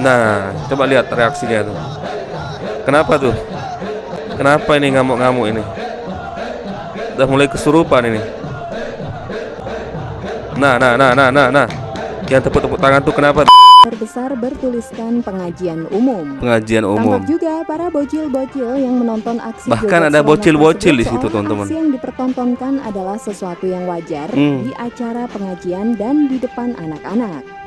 Nah, coba lihat reaksinya tuh. Kenapa tuh? Kenapa ini ngamuk-ngamuk ini? Udah mulai kesurupan ini. Nah. Yang tepuk-tepuk tangan tuh kenapa? Besar bertuliskan pengajian umum. Pengajian umum. Tampak juga para bocil-bocil yang menonton aksi. Bahkan ada bocil-bocil di situ, teman-teman. Aksi yang dipertontonkan adalah sesuatu yang wajar di acara pengajian dan di depan anak-anak.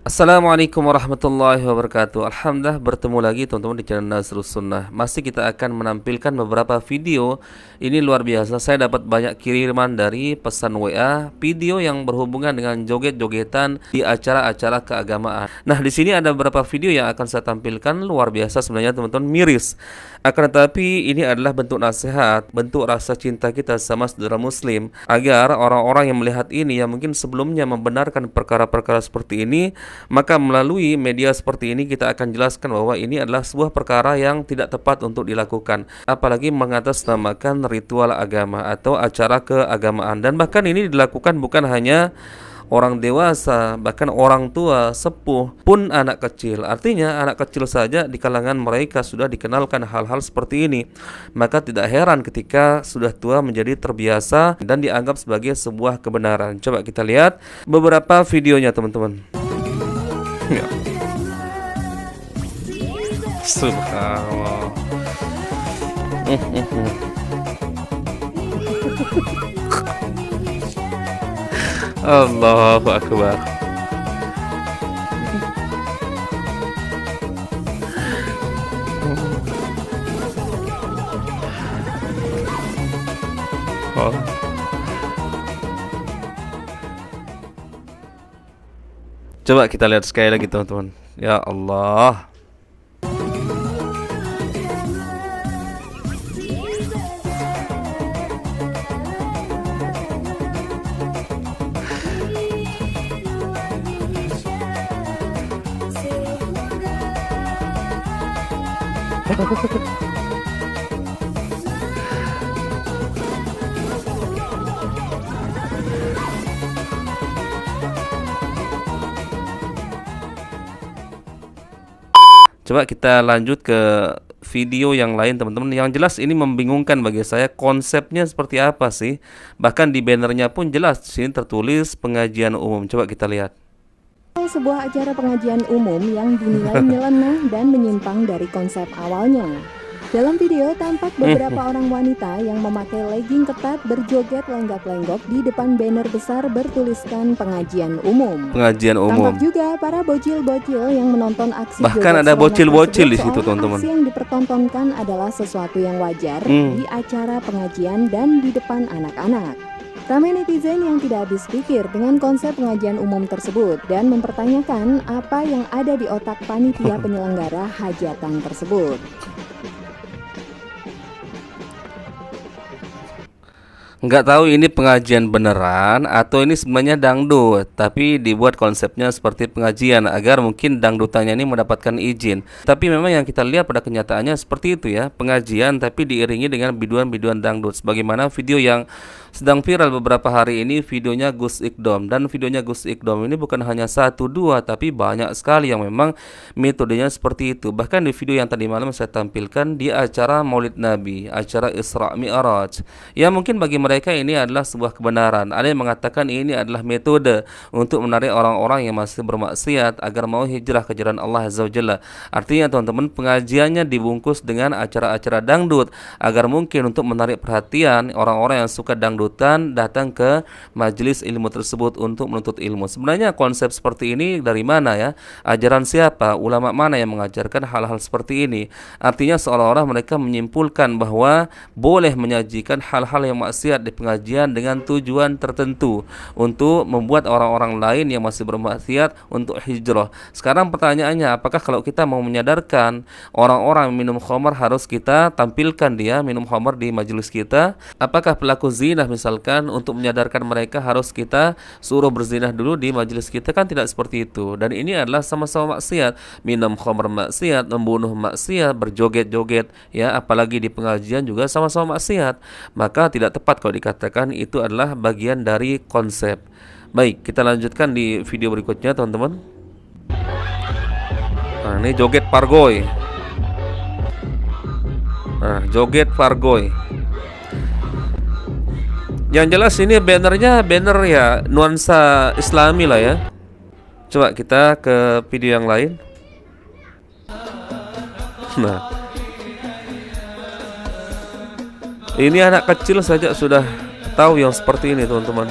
Assalamualaikum warahmatullahi wabarakatuh. Alhamdulillah bertemu lagi teman-teman di channel Nasrus Sunnah. Masih kita akan menampilkan beberapa video. Ini luar biasa, saya dapat banyak kiriman dari pesan WA video yang berhubungan dengan joget-jogetan di acara-acara keagamaan. Nah, di sini ada beberapa video yang akan saya tampilkan, luar biasa sebenarnya teman-teman, miris. Akan tetapi ini adalah bentuk nasihat, bentuk rasa cinta kita sama saudara muslim, agar orang-orang yang melihat ini yang mungkin sebelumnya membenarkan perkara-perkara seperti ini, maka melalui media seperti ini kita akan jelaskan bahwa ini adalah sebuah perkara yang tidak tepat untuk dilakukan, apalagi mengatasnamakan ritual agama atau acara keagamaan. Dan bahkan ini dilakukan bukan hanya orang dewasa, bahkan orang tua, sepuh, pun anak kecil. Artinya anak kecil saja di kalangan mereka sudah dikenalkan hal-hal seperti ini. Maka tidak heran ketika sudah tua menjadi terbiasa dan dianggap sebagai sebuah kebenaran. Coba kita lihat beberapa videonya teman-teman. Ya. Subhanallah. Allahu Akbar. Oh. Coba kita lihat sekali lagi teman-teman. Ya Allah. Coba kita lanjut ke video yang lain teman-teman. Yang jelas ini membingungkan bagi saya, konsepnya seperti apa sih? Bahkan di bannernya pun jelas di sini tertulis pengajian umum. Coba kita lihat. Sebuah acara pengajian umum yang dinilai nyeleneh dan menyimpang dari konsep awalnya. Dalam video tampak beberapa orang wanita yang memakai legging ketat berjoget lenggak-lenggok di depan banner besar bertuliskan pengajian umum. Pengajian umum. Tampak juga para bocil-bocil yang menonton aksi. Bahkan ada bocil-bocil di situ teman-teman. Aksi yang dipertontonkan adalah sesuatu yang wajar di acara pengajian dan di depan anak-anak. Ramai netizen yang tidak habis pikir dengan konsep pengajian umum tersebut dan mempertanyakan apa yang ada di otak panitia penyelenggara hajatan tersebut. Nggak tahu ini pengajian beneran atau ini sebenarnya dangdut, tapi dibuat konsepnya seperti pengajian agar mungkin dangdutannya ini mendapatkan izin. Tapi memang yang kita lihat pada kenyataannya seperti itu ya, pengajian tapi diiringi dengan biduan-biduan dangdut. Sebagaimana video yang sedang viral beberapa hari ini, videonya Gus Ikdom. Dan videonya Gus Ikdom ini bukan hanya 1, 2, tapi banyak sekali yang memang metodenya seperti itu. Bahkan di video yang tadi malam saya tampilkan di acara Maulid Nabi, acara Isra Mi'raj, ya mungkin bagi mereka ini adalah sebuah kebenaran. Ada yang mengatakan ini adalah metode untuk menarik orang-orang yang masih bermaksiat agar mau hijrah ke jalan Allah Azza wa Jalla. Artinya teman-teman, pengajiannya dibungkus dengan acara-acara dangdut agar mungkin untuk menarik perhatian orang-orang yang suka dangdutan datang ke majelis ilmu tersebut untuk menuntut ilmu. Sebenarnya konsep seperti ini dari mana ya? Ajaran siapa? Ulama mana yang mengajarkan hal-hal seperti ini? Artinya seolah-olah mereka menyimpulkan bahwa boleh menyajikan hal-hal yang maksiat di pengajian dengan tujuan tertentu untuk membuat orang-orang lain yang masih bermaksiat untuk hijrah. Sekarang pertanyaannya, apakah kalau kita mau menyadarkan orang-orang minum khamar harus kita tampilkan dia minum khamar di majelis kita? Apakah pelaku zina misalkan untuk menyadarkan mereka harus kita suruh berzinah dulu di majelis kita? Kan tidak seperti itu. Dan ini adalah sama-sama maksiat. Minum khamr maksiat, membunuh maksiat, berjoget-joget ya, apalagi di pengajian juga sama-sama maksiat. Maka tidak tepat kalau dikatakan itu adalah bagian dari konsep. Baik, kita lanjutkan di video berikutnya teman-teman. Nah, ini joget Pargoy. Nah, joget Pargoy. Yang jelas ini bannernya banner ya nuansa Islami lah ya. Coba kita ke video yang lain. Nah, ini anak kecil saja sudah tahu yang seperti ini, teman-teman.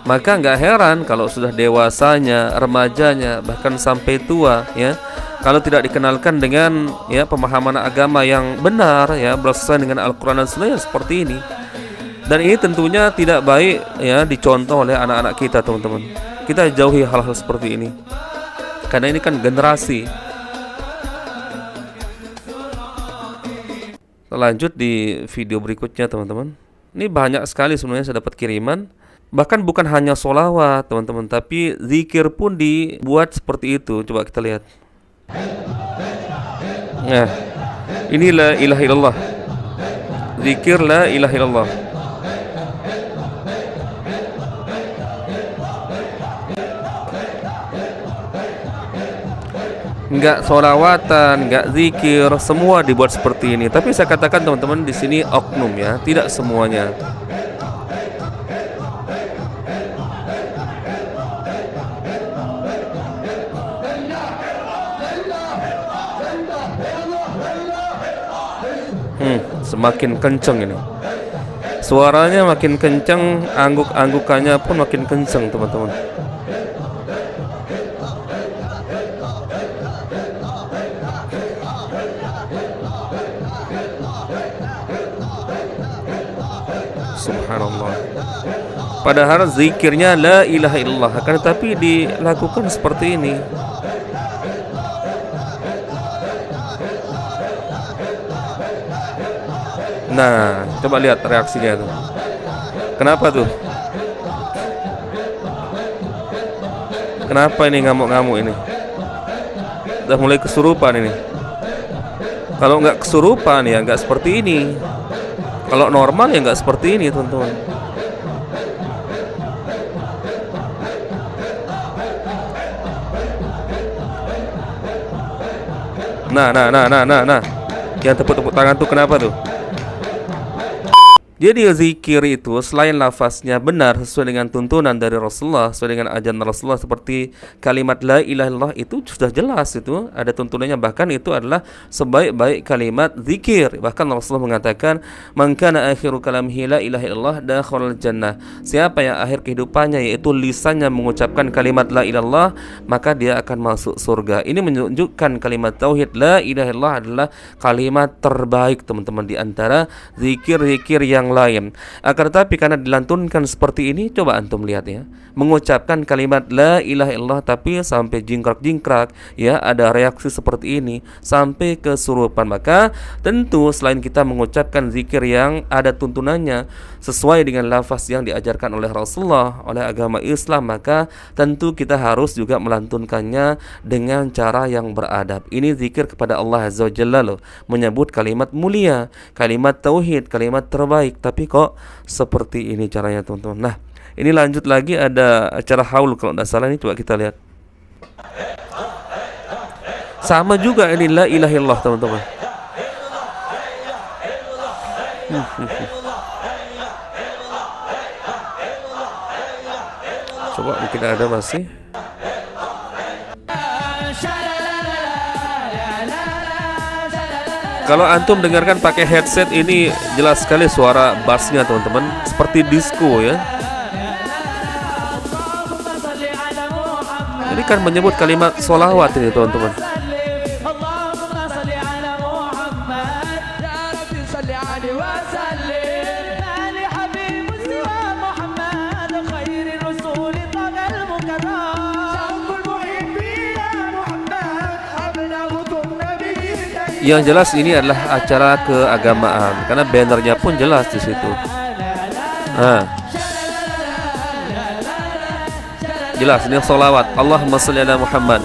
Maka nggak heran kalau sudah dewasanya, remajanya, bahkan sampai tua ya, kalau tidak dikenalkan dengan ya pemahaman agama yang benar ya, bersesuaian dengan Al-Quran dan Sunnah seperti ini. Dan ini tentunya tidak baik ya dicontoh oleh anak-anak kita, teman-teman. Kita jauhi hal-hal seperti ini, karena ini kan generasi. Lanjut di video berikutnya, teman-teman. Ini banyak sekali sebenarnya saya dapat kiriman. Bahkan bukan hanya sholawat, teman-teman, tapi zikir pun dibuat seperti itu. Coba kita lihat. Nah, ini la ilaha illallah. Zikir la ilaha illallah. Enggak sholawatan, enggak zikir, semua dibuat seperti ini. Tapi saya katakan, teman-teman, di sini oknum ya, tidak semuanya. Semakin kenceng ini. Suaranya makin kenceng, angguk-anggukannya pun makin kenceng, teman-teman. Subhanallah. Padahal zikirnya la ilaha illallah, akan tetapi dilakukan seperti ini. Nah, coba lihat reaksinya tuh. Kenapa tuh? Kenapa ini ngamuk-ngamuk ini? Udah mulai kesurupan ini. Kalau nggak kesurupan ya nggak seperti ini. Kalau normal ya nggak seperti ini, teman-teman. Nah. Yang tepuk-tepuk tangan tuh kenapa tuh? Jadi zikir itu selain lafaznya benar sesuai dengan tuntunan dari Rasulullah, sesuai dengan ajaran Rasulullah, seperti kalimat la ilaha illallah itu sudah jelas, itu ada tuntunannya, bahkan itu adalah sebaik-baik kalimat zikir. Bahkan Rasulullah mengatakan, "Man kana akhiru kalamihi la ilaha illallah dakhalal jannah." Siapa yang akhir kehidupannya yaitu lisannya mengucapkan kalimat la ilaha illallah, maka dia akan masuk surga. Ini menunjukkan kalimat tauhid la ilaha illallah adalah kalimat terbaik, teman-teman, di antara zikir-zikir yang lain. Akan tetapi karena dilantunkan seperti ini, coba antum lihat ya, mengucapkan kalimat la ilaha illallah tapi sampai jingkrak-jingkrak ya, ada reaksi seperti ini sampai kesurupan. Maka tentu selain kita mengucapkan zikir yang ada tuntunannya sesuai dengan lafaz yang diajarkan oleh Rasulullah, oleh agama Islam, maka tentu kita harus juga melantunkannya dengan cara yang beradab. Ini zikir kepada Allah Azza wa Jalla loh, menyebut kalimat mulia, kalimat tauhid, kalimat terbaik. Tapi kok seperti ini caranya, teman-teman. Nah, ini lanjut lagi, ada acara haul kalau tidak salah, ini coba kita lihat. Sama juga ini la ilaha illallah, teman-teman. Coba mungkin ada masih. Kalau antum dengarkan pakai headset ini jelas sekali suara bassnya, teman-teman, seperti disco ya. Ini kan menyebut kalimat sholawat ini, teman-teman. Yang jelas ini adalah acara keagamaan karena bannernya pun jelas di situ. Nah, jelas ini sholawat. Allahumma sholli ala Muhammad.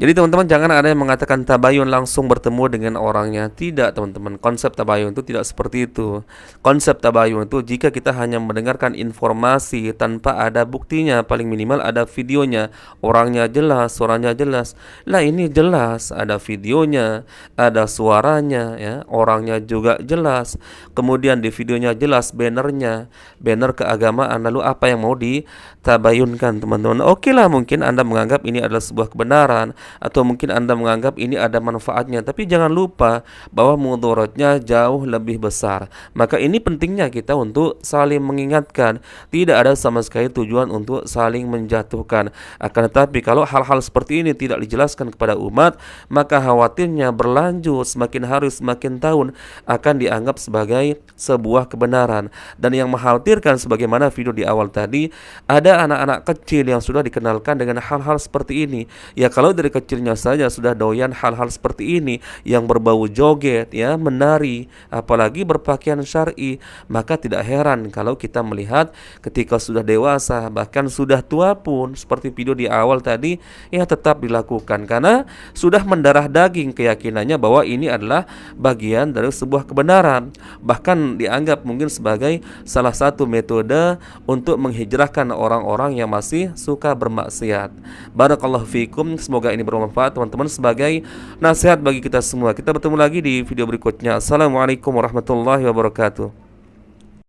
Jadi teman-teman jangan ada yang mengatakan tabayun langsung bertemu dengan orangnya. Tidak teman-teman, konsep tabayun itu tidak seperti itu. Konsep tabayun itu jika kita hanya mendengarkan informasi tanpa ada buktinya, paling minimal ada videonya, orangnya jelas, suaranya jelas. Lah ini jelas, ada videonya, ada suaranya, ya, orangnya juga jelas. Kemudian di videonya jelas bannernya, banner keagamaan. Lalu apa yang mau ditabayunkan teman-teman? Oke lah, mungkin Anda menganggap ini adalah sebuah kebenaran, atau mungkin Anda menganggap ini ada manfaatnya, tapi jangan lupa bahwa mudaratnya jauh lebih besar. Maka ini pentingnya kita untuk saling mengingatkan. Tidak ada sama sekali tujuan untuk saling menjatuhkan. Akan tetapi kalau hal-hal seperti ini tidak dijelaskan kepada umat, maka khawatirnya berlanjut semakin hari semakin tahun akan dianggap sebagai sebuah kebenaran. Dan yang mengkhawatirkan sebagaimana video di awal tadi, ada anak-anak kecil yang sudah dikenalkan dengan hal-hal seperti ini. Ya kalau dari kecilnya saja sudah doyan hal-hal seperti ini yang berbau joget, ya, menari, apalagi berpakaian syar'i, maka tidak heran kalau kita melihat ketika sudah dewasa, bahkan sudah tua pun seperti video di awal tadi, ya tetap dilakukan karena sudah mendarah daging keyakinannya bahwa ini adalah bagian dari sebuah kebenaran. Bahkan dianggap mungkin sebagai salah satu metode untuk menghijrahkan orang-orang yang masih suka bermaksiat. Barakallahu fikum, semoga ini bermanfaat teman-teman sebagai nasihat bagi kita semua. Kita bertemu lagi di video berikutnya. Assalamualaikum warahmatullahi wabarakatuh.